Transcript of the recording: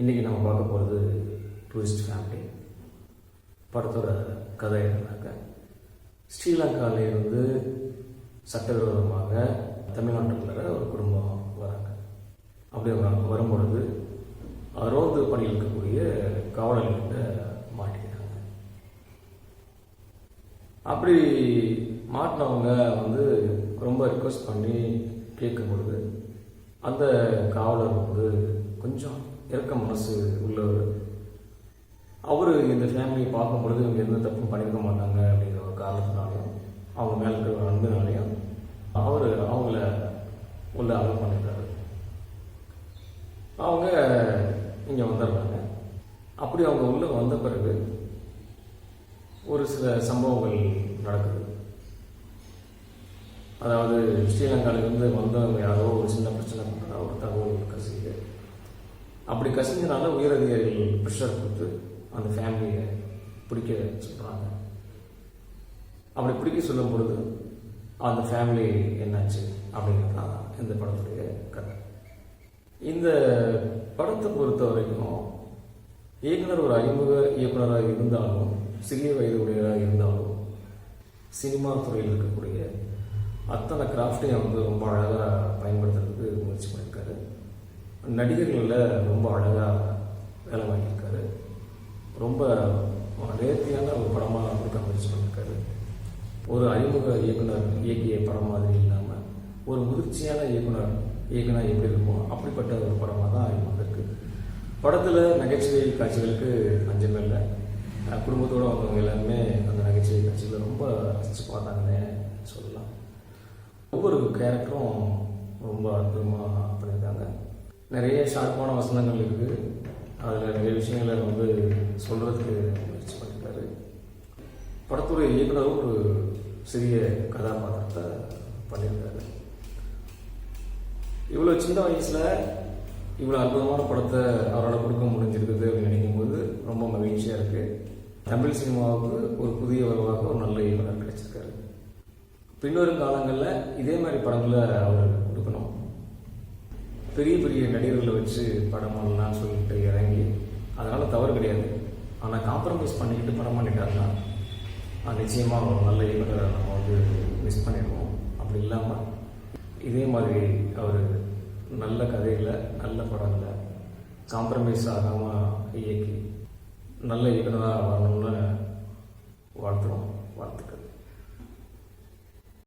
இன்றைக்கி நம்ம பார்க்க போகிறது டூரிஸ்ட் ஃபேமிலி. படத்தோட கதை என்னன்னாக்க, ஸ்ரீலங்காவிலிருந்து சட்டவிரோதமாக தமிழ்நாட்டுக்குள்ள ஒரு குடும்பம் வராங்க. அப்படி வரும்பொழுது ரோந்து பணியில் இருக்கக்கூடிய காவலர்கிட்ட மாட்டிக்கிறாங்க. அப்படி மாட்டினவங்க ரொம்ப ரிக்வஸ்ட் பண்ணி கேட்கும் பொழுது அந்த காவலர் கொஞ்சம் இறக்க மனசு உள்ளவர். அவர் இந்த ஃபேமிலியை பார்க்கும் பொழுது இவங்க எந்த தப்பும் பண்ணியிருக்க மாட்டாங்க அப்படிங்கிற ஒரு காரணத்தினாலையும் அவங்க மேலே இருக்கிற ஒரு அன்புனாலையும் அவங்கள உள்ள அலோவ் பண்ணியிருக்காரு. அவங்க இங்கே வந்துடுறாங்க. அப்படி அவங்க உள்ளே வந்த பிறகு ஒரு சில சம்பவங்கள் நடக்குது. அதாவது ஸ்ரீலங்காவிலிருந்து வந்தவங்க யாரோ ஒரு சின்ன பிரச்சனை பண்ணுறதா ஒரு தகவல் கசியுது. அப்படி கசிஞ்சனால உயரதிகாரிகள் ப்ரெஷர் கொடுத்து அந்த ஃபேமிலியை பிடிக்க சொல்கிறாங்க. அப்படி பிடிக்க சொல்லும் பொழுது அந்த ஃபேமிலி என்னாச்சு அப்படிங்கிறது தான் இந்த படத்துடைய கதை. இந்த படத்தை பொறுத்த வரைக்கும் இயக்குனர் ஒரு அறிமுக இயக்குனராக இருந்தாலும், சிறிய வயது உடையராக இருந்தாலும், சினிமா துறையில் இருக்கக்கூடிய அத்தனை கிராஃப்டையும் ரொம்ப அழகாக பயன்படுத்துறதுக்கு முயற்சி பண்ணியிருக்காரு. நடிகர்களில் ரொம்ப அழகாக வேலை வாங்கியிருக்காரு. ரொம்ப நேர்த்தியான ஒரு படமாக கொடுக்க முயற்சி பண்ணியிருக்காரு. ஒரு அறிமுக இயக்குனர் இயக்கிய படம் மாதிரி இல்லாமல் ஒரு முதிர்ச்சியான இயக்குனர் எப்படி இருக்கும் அப்படிப்பட்ட ஒரு படமாக தான் இது வந்திருக்கு. படத்தில் நகைச்சுவை காட்சிகளுக்கு அஞ்சமே இல்லை. குடும்பத்தோடு வந்தவங்க எல்லாருமே அந்த நகைச்சுவை காட்சிகளை ரொம்ப ரசித்து பார்த்தாங்கன்னே சொல்லலாம். ஒவ்வொரு கேரக்டரும் ரொம்ப அற்புதமாக பண்ணியிருக்காங்க. நிறைய ஷார்ப்பான வசனங்கள் இருக்குது. அதில் நிறைய விஷயங்களை சொல்கிறதுக்கு முயற்சி பண்ணியிருக்காரு. படத்துடைய இயக்குனரும் ஒரு சிறிய கதாபாத்திரத்தை பண்ணியிருக்காரு. இவ்வளோ சின்ன வயசில் இவ்வளோ அற்புதமான படத்தை அவரால் கொடுக்க முடிஞ்சிருக்குது அப்படின்னு நினைக்கும்போது ரொம்ப மகிழ்ச்சியாக இருக்குது. தமிழ் சினிமாவுக்கு ஒரு புதிய வரவாக ஒரு நல்ல இயக்குனர் கிடைச்சிருக்காரு. பின்வரும் காலங்களில் இதே மாதிரி படங்களை அவர் கொடுக்கணும். பெரிய பெரிய நடிகர்களை வச்சு படம் பண்ணலான்னு சொல்லிட்டு இறங்கி, அதனால் தவறு கிடையாது. ஆனால் காம்ப்ரமைஸ் பண்ணிக்கிட்டு படம் பண்ணிட்டாருன்னா நிச்சயமாக ஒரு நல்ல இயக்குனரை நம்ம மிஸ் பண்ணிடுவோம். அப்படி இல்லாமல் இதே மாதிரி அவர் நல்ல கதைகளை, நல்ல படங்களை காம்ப்ரமைஸ் ஆகாமல் இயக்கி நல்ல இயக்குனராக வரணும்னு வாழ்த்துக்கிறோம்.